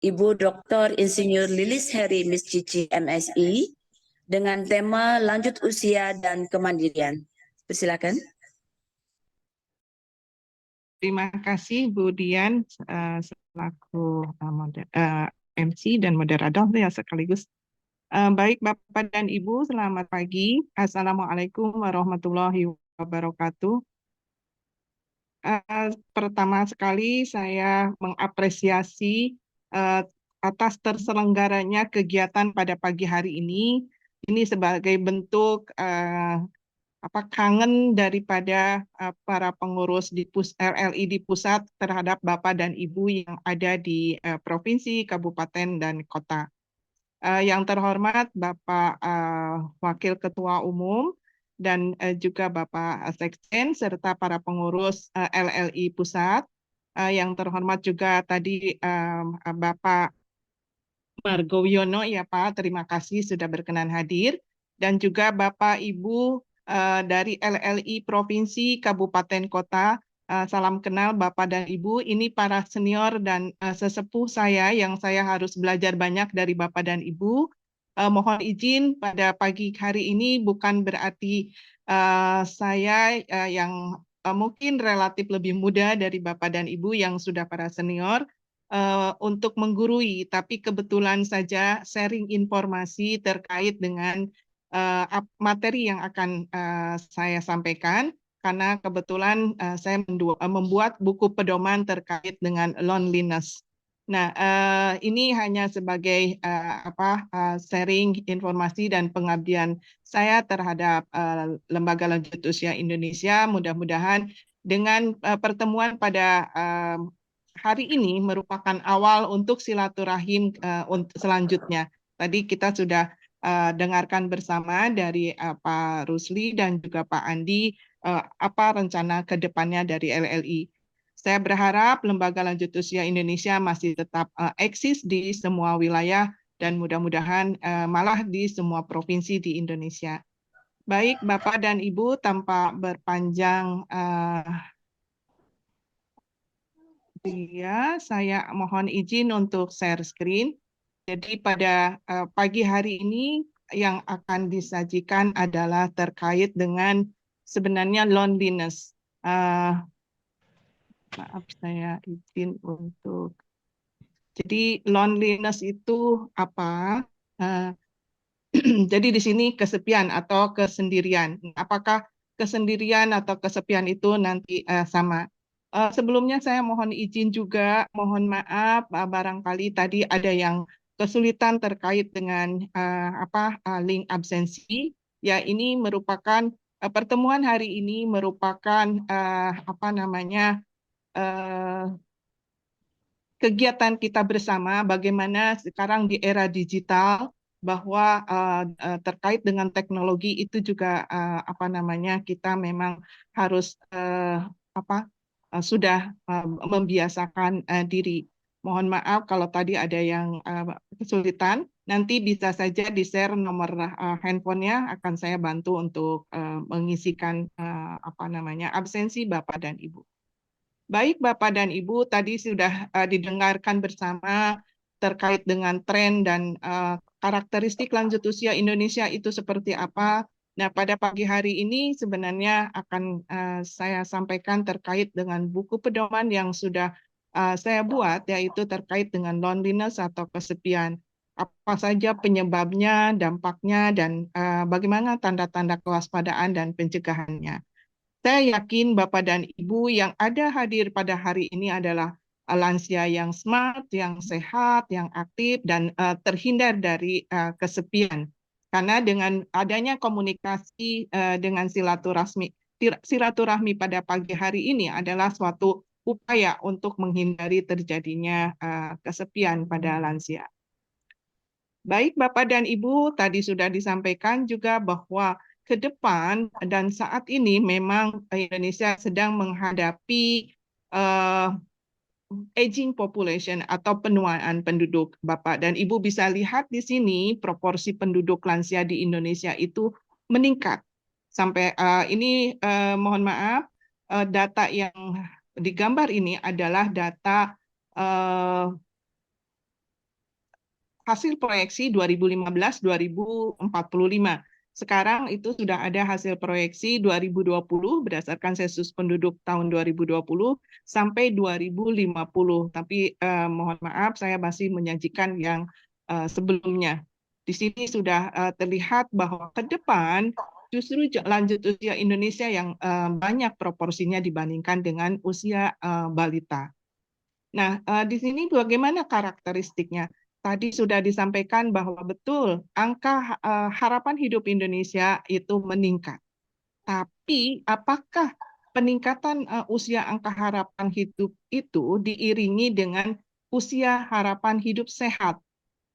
Ibu Dr. Insinyur Lilis Heri Miss Cici MSI dengan tema lanjut usia dan kemandirian. Persilakan. Terima kasih Bu Dian selaku MC dan moderator ya sekaligus. Baik Bapak dan Ibu, selamat pagi. Assalamualaikum warahmatullahi wabarakatuh. Pertama sekali saya mengapresiasi atas terselenggaranya kegiatan pada pagi hari ini. Ini sebagai bentuk kangen daripada para pengurus di LLI di pusat terhadap Bapak dan Ibu yang ada di provinsi, kabupaten, dan kota. Yang terhormat Bapak Wakil Ketua Umum dan juga Bapak Sekjen serta para pengurus LLI pusat. Yang terhormat juga tadi Bapak Margowiono ya Pak, terima kasih sudah berkenan hadir. Dan juga Bapak Ibu dari LLI Provinsi, Kabupaten, Kota. Salam kenal Bapak dan Ibu, ini para senior dan sesepuh saya yang saya harus belajar banyak dari Bapak dan Ibu. Mohon izin pada pagi hari ini bukan berarti saya yang mungkin relatif lebih muda dari Bapak dan Ibu yang sudah para senior, untuk menggurui, tapi kebetulan saja sharing informasi terkait dengan materi yang akan saya sampaikan, karena kebetulan saya membuat buku pedoman terkait dengan loneliness. Nah, ini hanya sebagai sharing informasi dan pengabdian saya terhadap Lembaga Lanjut Usia Indonesia. Mudah-mudahan dengan pertemuan pada hari ini merupakan awal untuk silaturahim untuk selanjutnya. Tadi kita sudah dengarkan bersama dari Pak Rusli dan juga Pak Andi apa rencana ke depannya dari LLI. Saya berharap Lembaga Lanjut Usia Indonesia masih tetap eksis di semua wilayah dan mudah-mudahan malah di semua provinsi di Indonesia. Baik Bapak dan Ibu, tanpa berpanjang saya mohon izin untuk share screen. Jadi pada pagi hari ini yang akan disajikan adalah terkait dengan sebenarnya loneliness. Maaf saya izin untuk. Jadi loneliness itu apa? Jadi di sini kesepian atau kesendirian. Apakah kesendirian atau kesepian itu nanti sama? Sebelumnya saya mohon izin juga, mohon maaf barangkali tadi ada yang kesulitan terkait dengan link absensi. Ya, ini merupakan pertemuan hari ini merupakan kegiatan kita bersama bagaimana sekarang di era digital bahwa terkait dengan teknologi itu juga kita memang harus sudah membiasakan diri. Mohon maaf kalau tadi ada yang kesulitan. Nanti bisa saja di-share nomor handphonenya, akan saya bantu untuk mengisikan absensi Bapak dan Ibu. Baik Bapak dan Ibu, tadi sudah didengarkan bersama terkait dengan tren dan karakteristik lanjut usia Indonesia itu seperti apa. Nah, pada pagi hari ini sebenarnya akan saya sampaikan terkait dengan buku pedoman yang sudah saya buat, yaitu terkait dengan loneliness atau kesepian. Apa saja penyebabnya, dampaknya, dan bagaimana tanda-tanda kewaspadaan dan pencegahannya. Saya yakin Bapak dan Ibu yang ada hadir pada hari ini adalah lansia yang smart, yang sehat, yang aktif, dan terhindar dari kesepian. Karena dengan adanya komunikasi dengan silaturahmi pada pagi hari ini adalah suatu upaya untuk menghindari terjadinya kesepian pada lansia. Baik Bapak dan Ibu, tadi sudah disampaikan juga bahwa ke depan dan saat ini memang Indonesia sedang menghadapi aging population atau penuaan penduduk. Bapak dan Ibu bisa lihat di sini proporsi penduduk lansia di Indonesia itu meningkat. Sampai ini mohon maaf, data yang digambar ini adalah data hasil proyeksi 2015-2045. Sekarang itu sudah ada hasil proyeksi 2020 berdasarkan sensus penduduk tahun 2020 sampai 2050. Tapi mohon maaf, saya masih menyajikan yang sebelumnya. Di sini sudah terlihat bahwa ke depan justru lanjut usia Indonesia yang banyak proporsinya dibandingkan dengan usia balita. Nah, di sini bagaimana karakteristiknya? Tadi sudah disampaikan bahwa betul angka harapan hidup Indonesia itu meningkat. Tapi apakah peningkatan usia angka harapan hidup itu diiringi dengan usia harapan hidup sehat?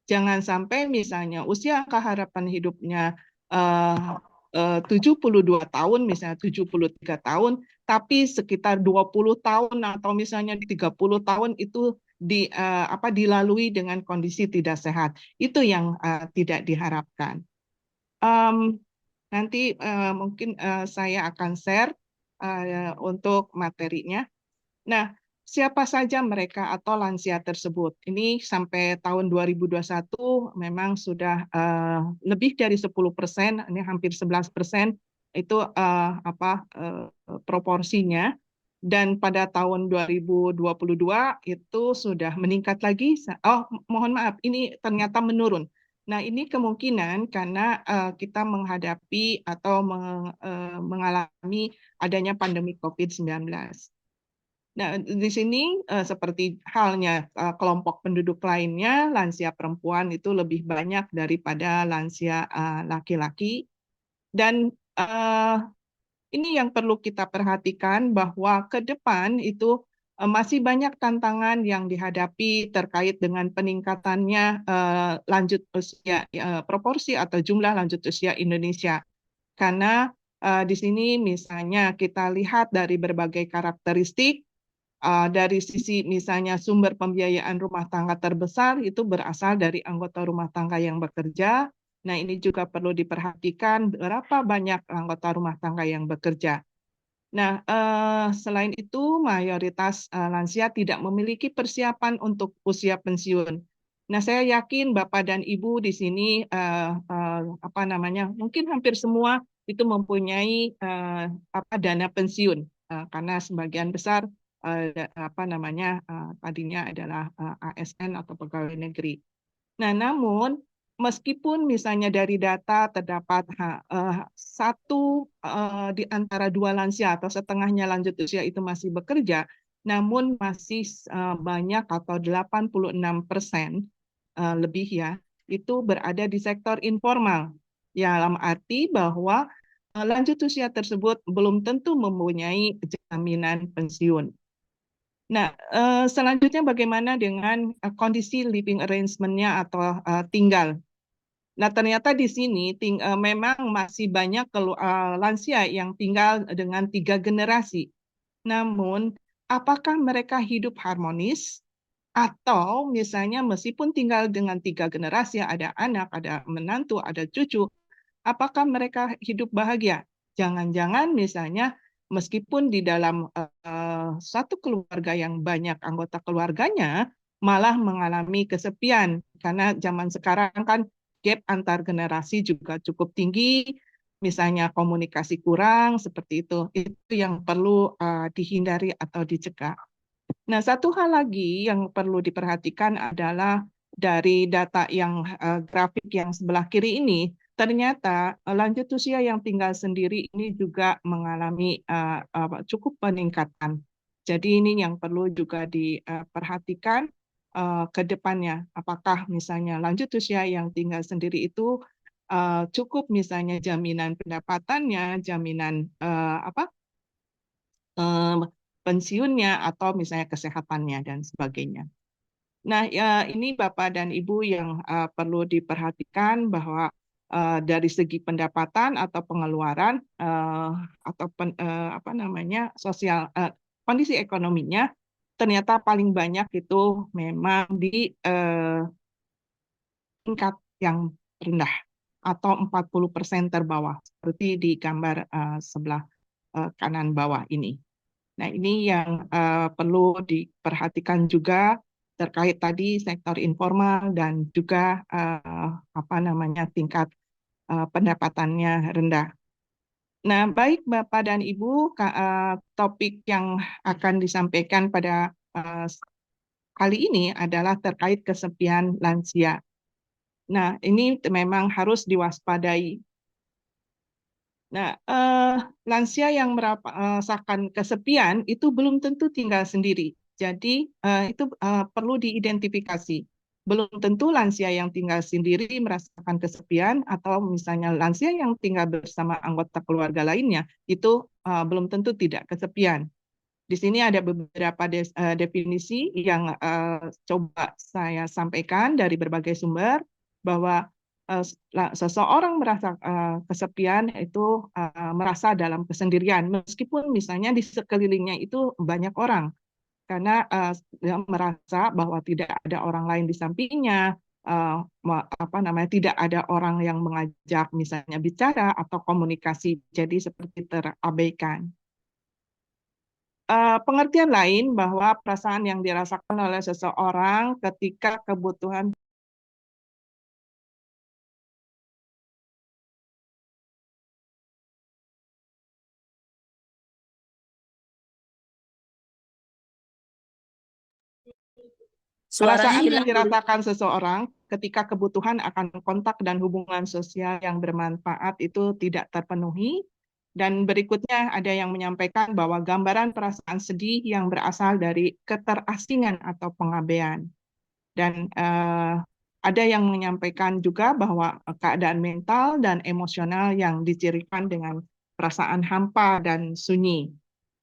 Jangan sampai misalnya usia angka harapan hidupnya 72 tahun, misalnya 73 tahun, tapi sekitar 20 tahun atau misalnya 30 tahun itu dilalui dengan kondisi tidak sehat. Itu yang tidak diharapkan. Nanti mungkin saya akan share untuk materinya. Nah, siapa saja mereka atau lansia tersebut? Ini sampai tahun 2021 memang sudah lebih dari 10%, ini hampir 11% itu proporsinya. Dan pada tahun 2022 itu sudah meningkat lagi. Oh, mohon maaf, ini ternyata menurun. Nah, ini kemungkinan karena kita menghadapi atau mengalami adanya pandemi COVID-19. Nah, di sini seperti halnya kelompok penduduk lainnya, lansia perempuan itu lebih banyak daripada lansia laki-laki. Dan ini yang perlu kita perhatikan bahwa ke depan itu masih banyak tantangan yang dihadapi terkait dengan peningkatannya lanjut usia proporsi atau jumlah lanjut usia Indonesia. Karena di sini misalnya kita lihat dari berbagai karakteristik, dari sisi misalnya sumber pembiayaan rumah tangga terbesar itu berasal dari anggota rumah tangga yang bekerja. Nah, ini juga perlu diperhatikan berapa banyak anggota rumah tangga yang bekerja. Nah, selain itu mayoritas lansia tidak memiliki persiapan untuk usia pensiun. Nah, saya yakin Bapak dan Ibu di sini mungkin hampir semua itu mempunyai dana pensiun karena sebagian besar tadinya adalah ASN atau pegawai negeri. Nah, namun meskipun misalnya dari data terdapat satu di antara dua lansia atau setengahnya lanjut usia itu masih bekerja, namun masih banyak atau 86% lebih ya, itu berada di sektor informal. Ya, dalam arti bahwa lanjut usia tersebut belum tentu mempunyai jaminan pensiun. Nah, selanjutnya bagaimana dengan kondisi living arrangement-nya atau tinggal? Nah, ternyata di sini memang masih banyak lansia yang tinggal dengan 3 generasi. Namun, apakah mereka hidup harmonis? Atau misalnya meskipun tinggal dengan 3 generasi, ada anak, ada menantu, ada cucu, apakah mereka hidup bahagia? Jangan-jangan misalnya meskipun di dalam satu keluarga yang banyak anggota keluarganya malah mengalami kesepian karena zaman sekarang kan gap antar generasi juga cukup tinggi, misalnya komunikasi kurang seperti itu yang perlu dihindari atau dicegah. Nah, satu hal lagi yang perlu diperhatikan adalah dari data yang grafik yang sebelah kiri ini, ternyata lanjut usia yang tinggal sendiri ini juga mengalami cukup peningkatan. Jadi ini yang perlu juga diperhatikan ke depannya. Apakah misalnya lanjut usia yang tinggal sendiri itu cukup misalnya jaminan pendapatannya, jaminan pensiunnya, atau misalnya kesehatannya dan sebagainya. Nah, ini Bapak dan Ibu yang perlu diperhatikan bahwa dari segi pendapatan atau pengeluaran atau kondisi ekonominya ternyata paling banyak itu memang di tingkat yang rendah atau 40% terbawah seperti di gambar sebelah kanan bawah ini. Nah, ini yang perlu diperhatikan juga terkait tadi sektor informal dan juga tingkat pendapatannya rendah. Nah, baik Bapak dan Ibu, topik yang akan disampaikan pada kali ini adalah terkait kesepian lansia. Nah, ini memang harus diwaspadai. Nah, lansia yang merasakan kesepian itu belum tentu tinggal sendiri. Jadi, itu perlu diidentifikasi. Belum tentu lansia yang tinggal sendiri merasakan kesepian, atau misalnya lansia yang tinggal bersama anggota keluarga lainnya, itu belum tentu tidak kesepian. Di sini ada beberapa definisi yang coba saya sampaikan dari berbagai sumber, bahwa seseorang merasa kesepian itu merasa dalam kesendirian, meskipun misalnya di sekelilingnya itu banyak orang, karena dia merasa bahwa tidak ada orang lain di sampingnya, tidak ada orang yang mengajak misalnya bicara atau komunikasi, jadi seperti terabaikan. Pengertian lain bahwa perasaan yang dirasakan oleh seseorang ketika kebutuhan Suaranya perasaan yang hilang, Bu. dirasakan seseorang ketika kebutuhan akan kontak dan hubungan sosial yang bermanfaat itu tidak terpenuhi. Dan berikutnya ada yang menyampaikan bahwa gambaran perasaan sedih yang berasal dari keterasingan atau pengabaian. Dan ada yang menyampaikan juga bahwa keadaan mental dan emosional yang dicirikan dengan perasaan hampa dan sunyi.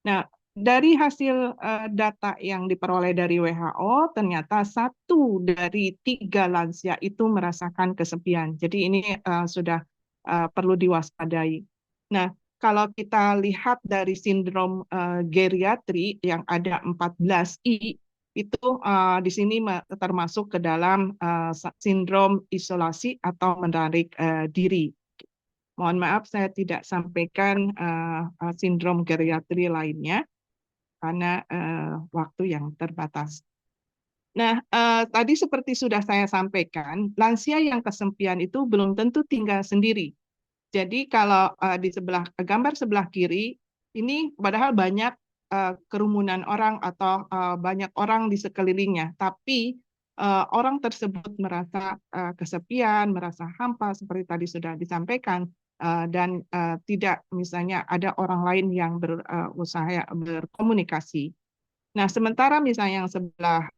Nah, dari hasil data yang diperoleh dari WHO, ternyata 1 dari 3 lansia itu merasakan kesepian. Jadi ini sudah perlu diwaspadai. Nah, kalau kita lihat dari sindrom geriatri yang ada 14I, itu di sini termasuk ke dalam sindrom isolasi atau menarik diri. Mohon maaf, saya tidak sampaikan sindrom geriatri lainnya karena waktu yang terbatas. Nah, tadi seperti sudah saya sampaikan, lansia yang kesepian itu belum tentu tinggal sendiri. Jadi kalau di gambar sebelah kiri, ini padahal banyak kerumunan orang atau banyak orang di sekelilingnya, tapi orang tersebut merasa kesepian, merasa hampa seperti tadi sudah disampaikan, dan tidak misalnya ada orang lain yang berusaha berkomunikasi. Nah, sementara misalnya yang sebelah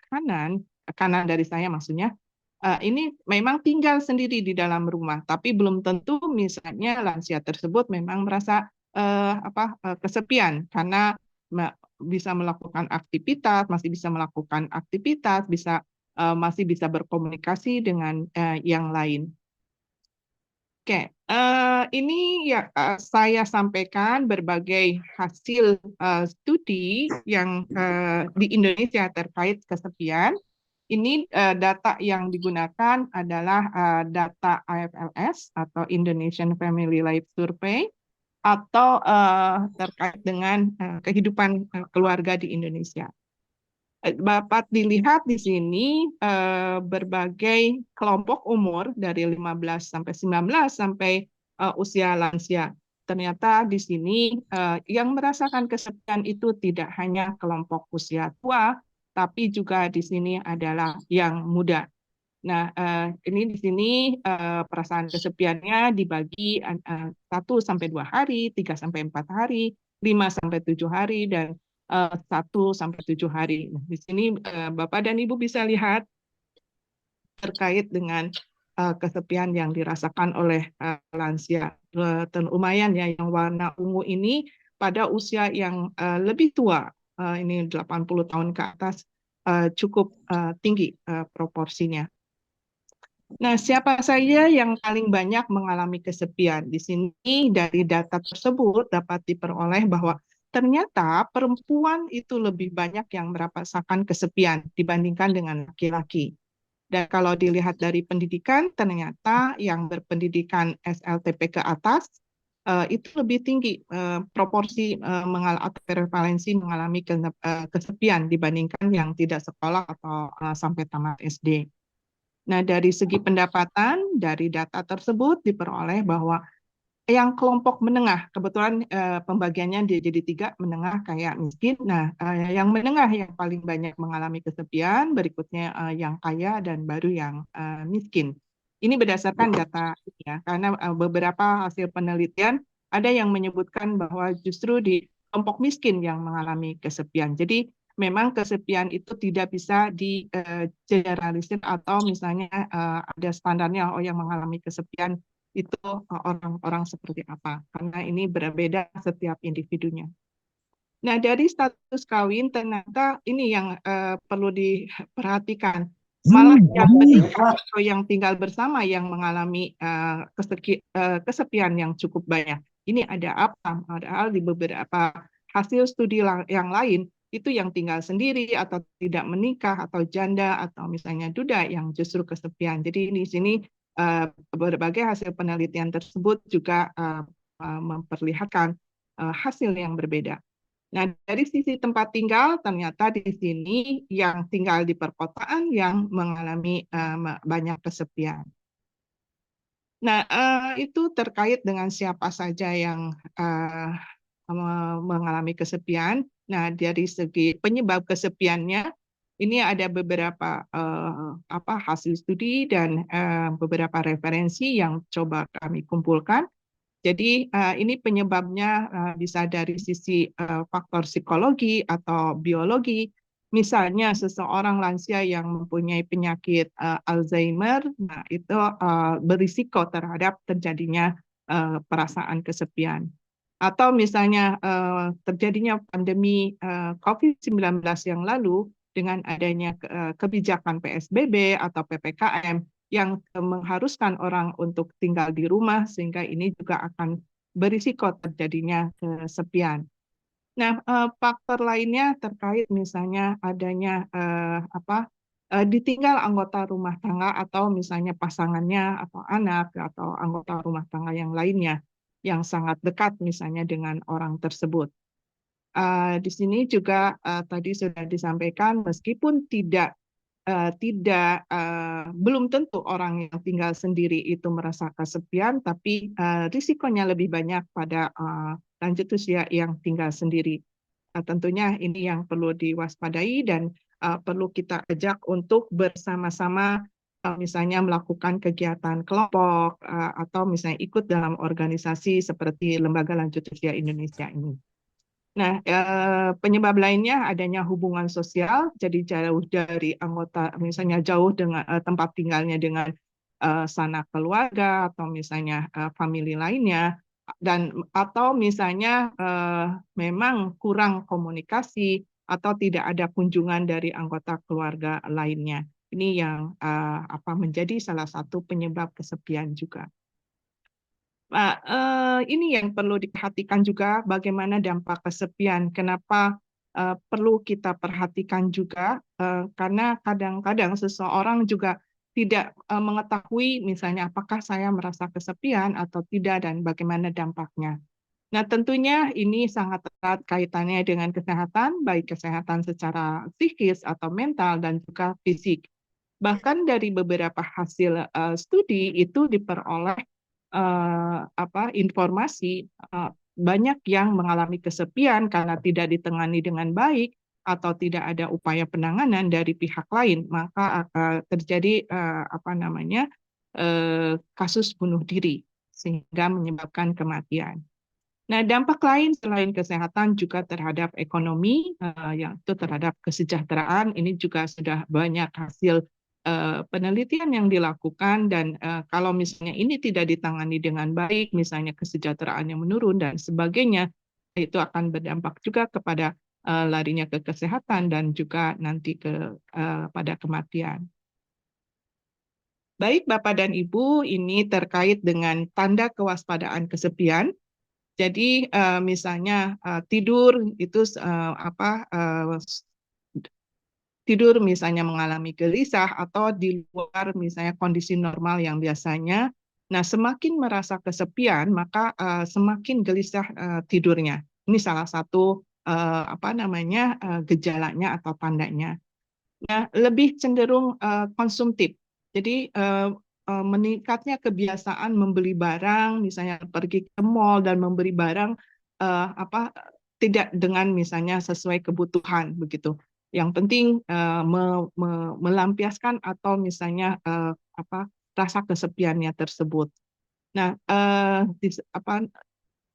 kanan dari saya maksudnya, ini memang tinggal sendiri di dalam rumah, tapi belum tentu misalnya lansia tersebut memang merasa kesepian, karena bisa melakukan aktivitas, masih bisa melakukan aktivitas, masih bisa berkomunikasi dengan yang lain. Oke, ini ya saya sampaikan berbagai hasil studi yang di Indonesia terkait kesepian. Ini data yang digunakan adalah data IFLS atau Indonesian Family Life Survey, atau terkait dengan kehidupan keluarga di Indonesia. Dapat dilihat di sini berbagai kelompok umur dari 15 sampai 19 sampai usia lansia. Ternyata di sini yang merasakan kesepian itu tidak hanya kelompok usia tua, tapi juga di sini adalah yang muda. Nah, ini di sini perasaan kesepiannya dibagi 1 sampai 2 hari, 3 sampai 4 hari, 5 sampai 7 hari, dan 1 sampai 7 hari. Nah, di sini Bapak dan Ibu bisa lihat terkait dengan kesepian yang dirasakan oleh lansia. Lumayan ya, yang warna ungu ini pada usia yang lebih tua, ini 80 tahun ke atas, cukup tinggi proporsinya. Nah, siapa saja yang paling banyak mengalami kesepian? Di sini dari data tersebut dapat diperoleh bahwa ternyata perempuan itu lebih banyak yang merasakan kesepian dibandingkan dengan laki-laki. Dan kalau dilihat dari pendidikan, ternyata yang berpendidikan SLTP ke atas itu lebih tinggi proporsi atau prevalensi mengalami kesepian dibandingkan yang tidak sekolah atau sampai tamat SD. Nah, dari segi pendapatan, dari data tersebut diperoleh bahwa yang kelompok menengah, kebetulan pembagiannya jadi 3, menengah, kaya, miskin. Nah, yang menengah yang paling banyak mengalami kesepian, berikutnya yang kaya, dan baru yang miskin. Ini berdasarkan data ya, karena beberapa hasil penelitian ada yang menyebutkan bahwa justru di kelompok miskin yang mengalami kesepian. Jadi memang kesepian itu tidak bisa digeneralisir atau misalnya ada standarnya, oh yang mengalami kesepian itu orang-orang seperti apa, karena ini berbeda setiap individunya. Nah, dari status kawin ternyata ini yang perlu diperhatikan. Malah yang menikah atau yang tinggal bersama yang mengalami kesepian yang cukup banyak. Ini ada apa? Padahal di beberapa hasil studi yang lain itu yang tinggal sendiri atau tidak menikah atau janda atau misalnya duda yang justru kesepian. Jadi di sini berbagai hasil penelitian tersebut juga memperlihatkan hasil yang berbeda. Nah, dari sisi tempat tinggal, ternyata di sini yang tinggal di perkotaan yang mengalami banyak kesepian. Nah, itu terkait dengan siapa saja yang mengalami kesepian. Nah, dari segi penyebab kesepiannya, ini ada beberapa hasil studi dan beberapa referensi yang coba kami kumpulkan. Jadi ini penyebabnya bisa dari sisi faktor psikologi atau biologi. Misalnya seseorang lansia yang mempunyai penyakit Alzheimer, nah itu berisiko terhadap terjadinya perasaan kesepian. Atau misalnya terjadinya pandemi COVID-19 yang lalu dengan adanya kebijakan PSBB atau PPKM, yang mengharuskan orang untuk tinggal di rumah, sehingga ini juga akan berisiko terjadinya kesepian. Nah, faktor lainnya terkait misalnya adanya ditinggal anggota rumah tangga atau misalnya pasangannya atau anak atau anggota rumah tangga yang lainnya yang sangat dekat misalnya dengan orang tersebut. Di sini juga tadi sudah disampaikan, meskipun belum tentu orang yang tinggal sendiri itu merasa kesepian, tapi risikonya lebih banyak pada lanjut usia yang tinggal sendiri. Tentunya ini yang perlu diwaspadai dan perlu kita ajak untuk bersama-sama misalnya melakukan kegiatan kelompok atau misalnya ikut dalam organisasi seperti Lembaga Lanjut Usia Indonesia ini. Nah, penyebab lainnya adanya hubungan sosial, jadi jauh dari anggota, misalnya jauh dengan tempat tinggalnya dengan sanak keluarga atau misalnya famili lainnya, dan atau misalnya memang kurang komunikasi atau tidak ada kunjungan dari anggota keluarga lainnya. Ini yang menjadi salah satu penyebab kesepian juga. Nah, ini yang perlu diperhatikan juga bagaimana dampak kesepian. Kenapa perlu kita perhatikan juga? Karena kadang-kadang seseorang juga tidak mengetahui misalnya apakah saya merasa kesepian atau tidak dan bagaimana dampaknya. Nah, tentunya ini sangat erat kaitannya dengan kesehatan, baik kesehatan secara psikis atau mental dan juga fisik. Bahkan dari beberapa hasil studi itu diperoleh informasi banyak yang mengalami kesepian karena tidak ditangani dengan baik atau tidak ada upaya penanganan dari pihak lain, maka terjadi kasus bunuh diri sehingga menyebabkan kematian. Nah, dampak lain selain kesehatan juga terhadap ekonomi, yaitu terhadap kesejahteraan. Ini juga sudah banyak hasil penelitian yang dilakukan, dan kalau misalnya ini tidak ditangani dengan baik, misalnya kesejahteraan yang menurun dan sebagainya, itu akan berdampak juga kepada larinya ke kesehatan dan juga nanti pada kematian. Baik, Bapak dan Ibu, ini terkait dengan tanda kewaspadaan kesepian. Jadi misalnya tidur itu tidur misalnya mengalami gelisah atau di luar misalnya kondisi normal yang biasanya, Nah, semakin merasa kesepian, maka semakin gelisah tidurnya. Ini salah satu gejalanya atau tandanya. Nah, lebih cenderung konsumtif. Jadi meningkatnya kebiasaan membeli barang, misalnya pergi ke mall dan membeli barang tidak dengan misalnya sesuai kebutuhan begitu. Yang penting melampiaskan atau misalnya rasa kesepiannya tersebut. Nah,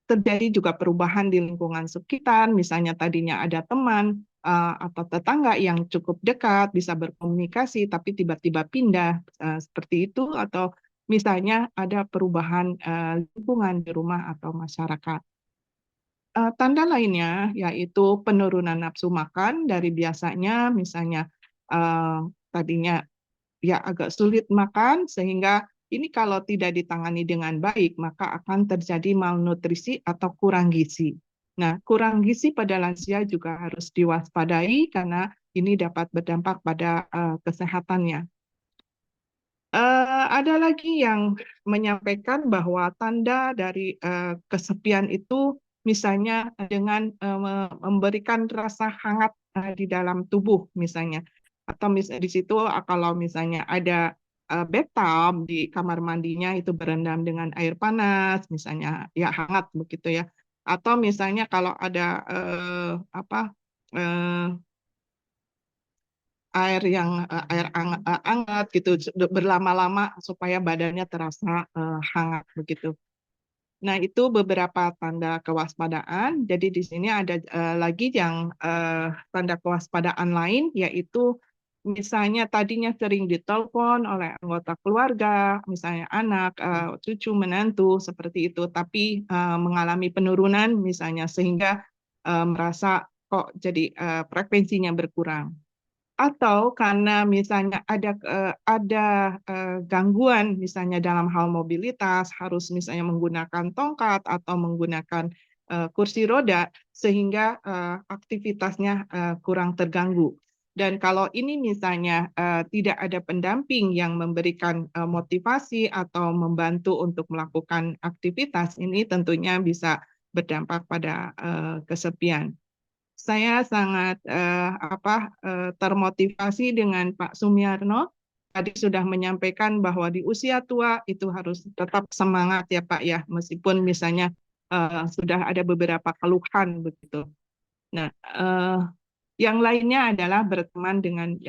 terjadi juga perubahan di lingkungan sekitar, misalnya tadinya ada teman atau tetangga yang cukup dekat, bisa berkomunikasi, tapi tiba-tiba pindah seperti itu, atau misalnya ada perubahan lingkungan di rumah atau masyarakat. Tanda lainnya yaitu penurunan nafsu makan dari biasanya, misalnya tadinya ya agak sulit makan, sehingga ini kalau tidak ditangani dengan baik maka akan terjadi malnutrisi atau kurang gizi. Nah, kurang gizi pada lansia juga harus diwaspadai karena ini dapat berdampak pada kesehatannya. Ada lagi yang menyampaikan bahwa tanda dari kesepian itu misalnya dengan memberikan rasa hangat di dalam tubuh misalnya, atau di situ kalau misalnya ada bathtub di kamar mandinya itu berendam dengan air panas misalnya, ya hangat begitu ya, atau misalnya kalau ada eh, air hangat gitu berlama-lama supaya badannya terasa hangat begitu. Nah, itu beberapa tanda kewaspadaan. Jadi di sini ada lagi yang tanda kewaspadaan lain, yaitu misalnya tadinya sering ditelepon oleh anggota keluarga, misalnya anak, cucu, menantu, seperti itu, tapi mengalami penurunan misalnya, sehingga merasa kok jadi frekuensinya berkurang. Atau karena misalnya ada gangguan misalnya dalam hal mobilitas, harus misalnya menggunakan tongkat atau menggunakan kursi roda, sehingga aktivitasnya kurang terganggu. Dan kalau ini misalnya tidak ada pendamping yang memberikan motivasi atau membantu untuk melakukan aktivitas, ini tentunya bisa berdampak pada kesepian. Saya sangat termotivasi dengan Pak Sumiarno. Tadi sudah menyampaikan bahwa di usia tua itu harus tetap semangat ya Pak ya, meskipun misalnya sudah ada beberapa keluhan begitu. Nah, yang lainnya adalah berteman dengan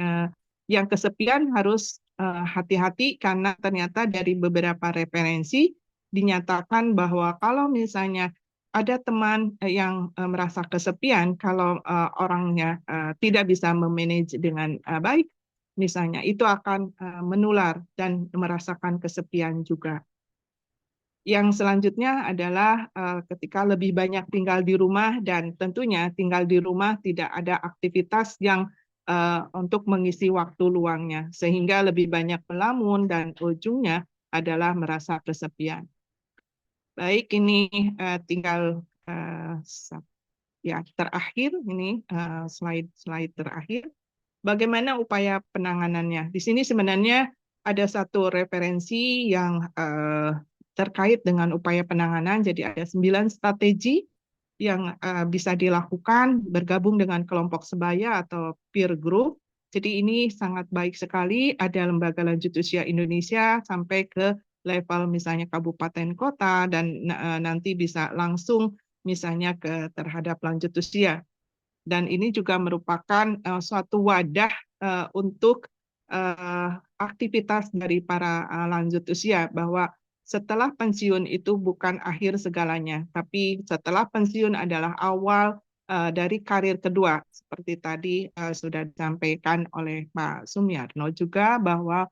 yang kesepian, harus hati-hati karena ternyata dari beberapa referensi dinyatakan bahwa kalau misalnya ada teman yang merasa kesepian, kalau orangnya tidak bisa memanage dengan baik, misalnya itu akan menular dan merasakan kesepian juga. Yang selanjutnya adalah ketika lebih banyak tinggal di rumah, dan tentunya tinggal di rumah tidak ada aktivitas yang untuk mengisi waktu luangnya, sehingga lebih banyak melamun dan ujungnya adalah merasa kesepian. Baik, ini tinggal ya terakhir, ini slide terakhir. Bagaimana upaya penanganannya? Di sini sebenarnya ada satu referensi yang terkait dengan upaya penanganan. Jadi ada 9 strategi yang bisa dilakukan bergabung dengan kelompok sebaya atau peer group. Jadi ini sangat baik sekali. Ada lembaga lanjut usia Indonesia sampai ke level misalnya kabupaten kota, dan nanti bisa langsung misalnya terhadap lanjut usia. Dan ini juga merupakan suatu wadah untuk aktivitas dari para lanjut usia, bahwa setelah pensiun itu bukan akhir segalanya, tapi setelah pensiun adalah awal dari karir kedua. Seperti tadi sudah disampaikan oleh Pak Sumiarno juga, bahwa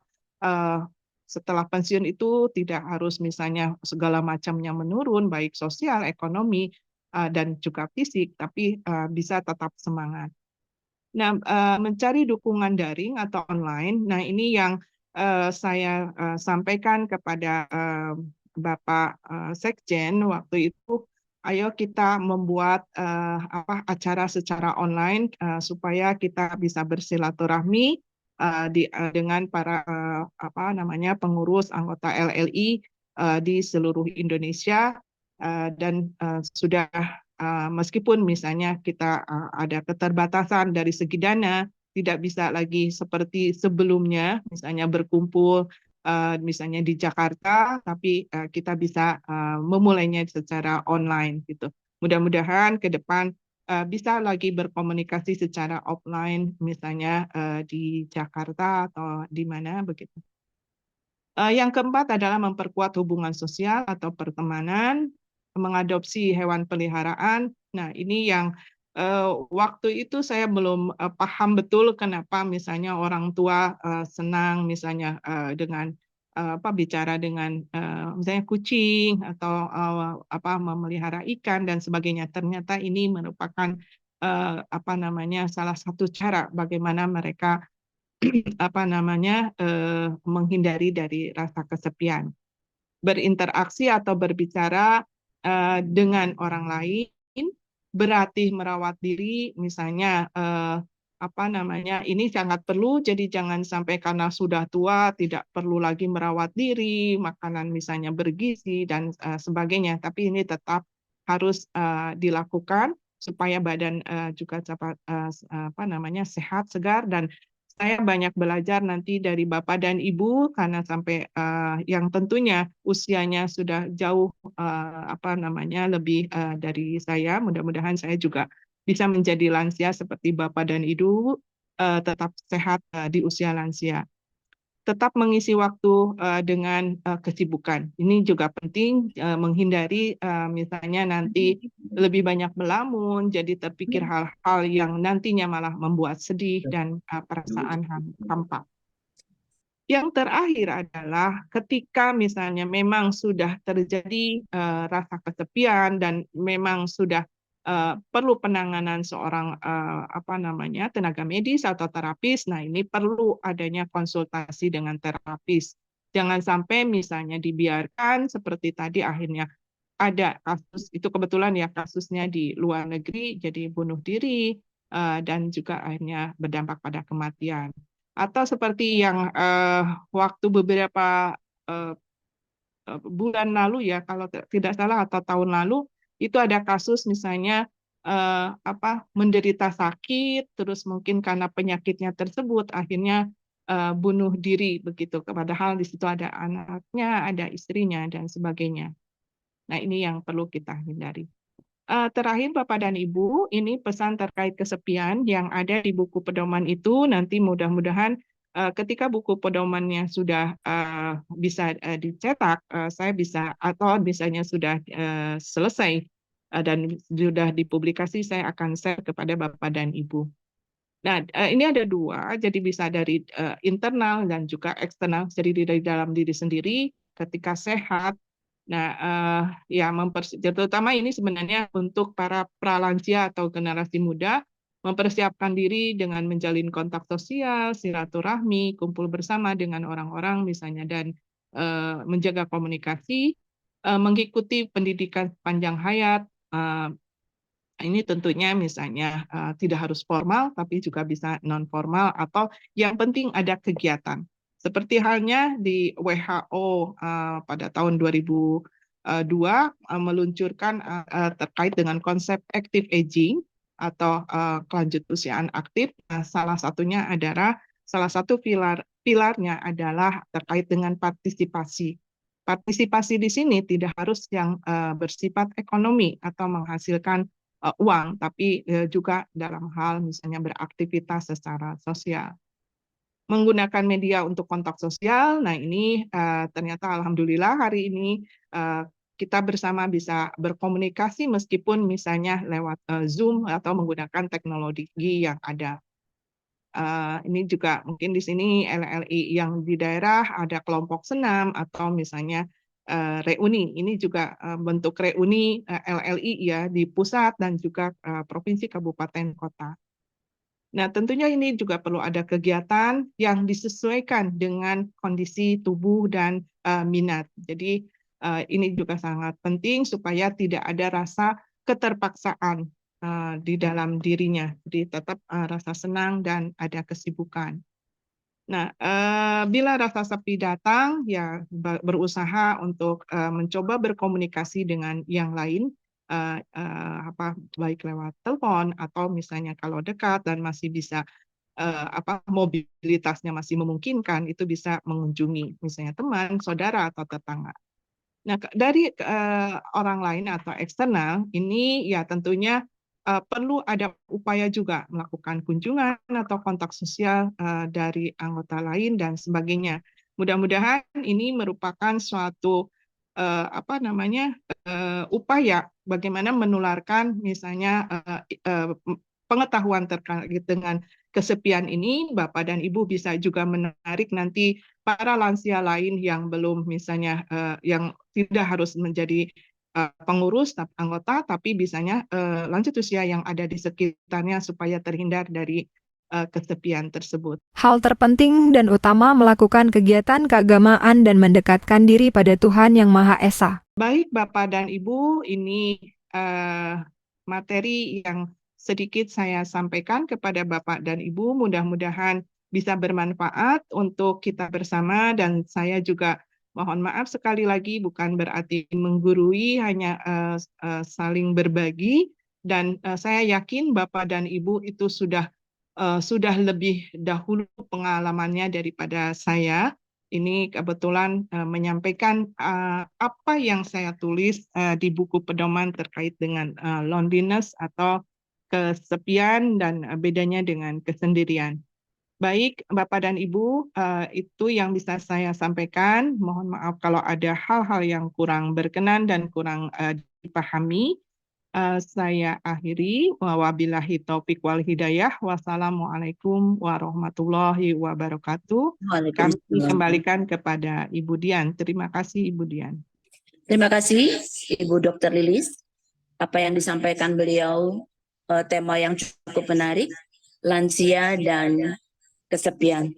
setelah pensiun itu tidak harus misalnya segala macamnya menurun, baik sosial, ekonomi, dan juga fisik, tapi bisa tetap semangat. Nah, mencari dukungan daring atau online, nah ini yang saya sampaikan kepada Bapak Sekjen waktu itu, ayo kita membuat acara secara online supaya kita bisa bersilaturahmi dengan para pengurus anggota LLI di seluruh Indonesia, dan sudah meskipun misalnya kita ada keterbatasan dari segi dana, tidak bisa lagi seperti sebelumnya, misalnya berkumpul misalnya di Jakarta, tapi kita bisa memulainya secara online gitu. Mudah-mudahan ke depan bisa lagi berkomunikasi secara offline, misalnya di Jakarta atau di mana begitu. Yang keempat adalah memperkuat hubungan sosial atau pertemanan, mengadopsi hewan peliharaan. Nah, ini yang waktu itu saya belum paham betul kenapa misalnya orang tua senang misalnya dengan bicara dengan misalnya kucing atau memelihara ikan dan sebagainya. Ternyata ini merupakan salah satu cara bagaimana mereka menghindari dari rasa kesepian. Berinteraksi atau berbicara dengan orang lain, berlatih merawat diri, misalnya ini sangat perlu, jadi jangan sampai karena sudah tua tidak perlu lagi merawat diri, makanan misalnya bergizi dan sebagainya, tapi ini tetap harus dilakukan supaya badan juga sehat, segar, dan saya banyak belajar nanti dari Bapak dan Ibu karena sampai yang tentunya usianya sudah jauh lebih dari saya. Mudah-mudahan saya juga bisa menjadi lansia seperti Bapak dan Ibu, tetap sehat di usia lansia. Tetap mengisi waktu dengan kesibukan. Ini juga penting menghindari misalnya nanti lebih banyak melamun, jadi terpikir hal-hal yang nantinya malah membuat sedih dan perasaan hampa. Yang terakhir adalah ketika misalnya memang sudah terjadi rasa kesepian dan memang sudah perlu penanganan seorang tenaga medis atau terapis. Nah, ini perlu adanya konsultasi dengan terapis. Jangan sampai misalnya dibiarkan seperti tadi akhirnya ada kasus itu kebetulan ya kasusnya di luar negeri jadi bunuh diri dan juga akhirnya berdampak pada kematian. Atau seperti yang waktu beberapa bulan lalu ya kalau tidak salah atau tahun lalu itu ada kasus misalnya menderita sakit terus mungkin karena penyakitnya tersebut akhirnya bunuh diri begitu padahal di situ ada anaknya, ada istrinya dan sebagainya. Nah, ini yang perlu kita hindari. Terakhir Bapak dan Ibu, ini pesan terkait kesepian yang ada di buku pedoman itu nanti mudah-mudahan ketika buku pedomannya sudah bisa dicetak, saya bisa atau misalnya sudah selesai dan sudah dipublikasi, saya akan share kepada Bapak dan Ibu. Nah, ini ada dua, jadi bisa dari internal dan juga eksternal, jadi dari dalam diri sendiri ketika sehat. Nah, terutama ini sebenarnya untuk para pralansia atau generasi muda, mempersiapkan diri dengan menjalin kontak sosial, silaturahmi, kumpul bersama dengan orang-orang misalnya, dan menjaga komunikasi, mengikuti pendidikan sepanjang hayat. Ini tentunya misalnya tidak harus formal, tapi juga bisa non-formal, atau yang penting ada kegiatan. Seperti halnya di WHO pada tahun 2002 meluncurkan terkait dengan konsep active aging atau kelanjutusiaan aktif. Salah satunya adalah salah satu pilarnya adalah terkait dengan partisipasi. Partisipasi di sini tidak harus yang bersifat ekonomi atau menghasilkan uang, tapi juga dalam hal misalnya beraktivitas secara sosial. Menggunakan media untuk kontak sosial, nah ini ternyata alhamdulillah hari ini kita bersama bisa berkomunikasi meskipun misalnya lewat Zoom atau menggunakan teknologi yang ada. Ini juga mungkin di sini LLI yang di daerah ada kelompok senam atau misalnya reuni. Ini juga bentuk reuni LLI ya di pusat dan juga provinsi, kabupaten, kota. Nah, tentunya ini juga perlu ada kegiatan yang disesuaikan dengan kondisi tubuh dan minat. Jadi ini juga sangat penting supaya tidak ada rasa keterpaksaan di dalam dirinya. Jadi tetap rasa senang dan ada kesibukan. Nah, bila rasa sepi datang, ya berusaha untuk mencoba berkomunikasi dengan yang lain, baik lewat telepon atau misalnya kalau dekat dan masih bisa mobilitasnya masih memungkinkan, itu bisa mengunjungi misalnya teman, saudara atau tetangga. Nah, dari orang lain atau eksternal ini ya tentunya perlu ada upaya juga melakukan kunjungan atau kontak sosial dari anggota lain dan sebagainya. Mudah-mudahan ini merupakan suatu upaya bagaimana menularkan misalnya pengetahuan terkait dengan kesepian ini, Bapak dan Ibu bisa juga menarik nanti para lansia lain yang belum misalnya yang tidak harus menjadi pengurus anggota, tapi bisanya lanjut usia yang ada di sekitarnya supaya terhindar dari kesepian tersebut. Hal terpenting dan utama melakukan kegiatan keagamaan dan mendekatkan diri pada Tuhan Yang Maha Esa. Baik Bapak dan Ibu, ini materi yang sedikit saya sampaikan kepada Bapak dan Ibu, mudah-mudahan bisa bermanfaat untuk kita bersama, dan saya juga mohon maaf sekali lagi bukan berarti menggurui, hanya saling berbagi, dan saya yakin Bapak dan Ibu itu sudah lebih dahulu pengalamannya daripada saya. Ini kebetulan menyampaikan apa yang saya tulis di buku pedoman terkait dengan loneliness atau kesepian dan bedanya dengan kesendirian. Baik, Bapak dan Ibu, itu yang bisa saya sampaikan. Mohon maaf kalau ada hal-hal yang kurang berkenan dan kurang dipahami. Saya akhiri. Wabillahi taufik wal hidayah. Wassalamualaikum warahmatullahi wabarakatuh. Kami Waalaikumsalam. kembalikan kepada Ibu Dian. Terima kasih, Ibu Dian. Terima kasih Ibu Dr. Lilis. Apa yang disampaikan beliau tema yang cukup menarik, lansia dan kesepian.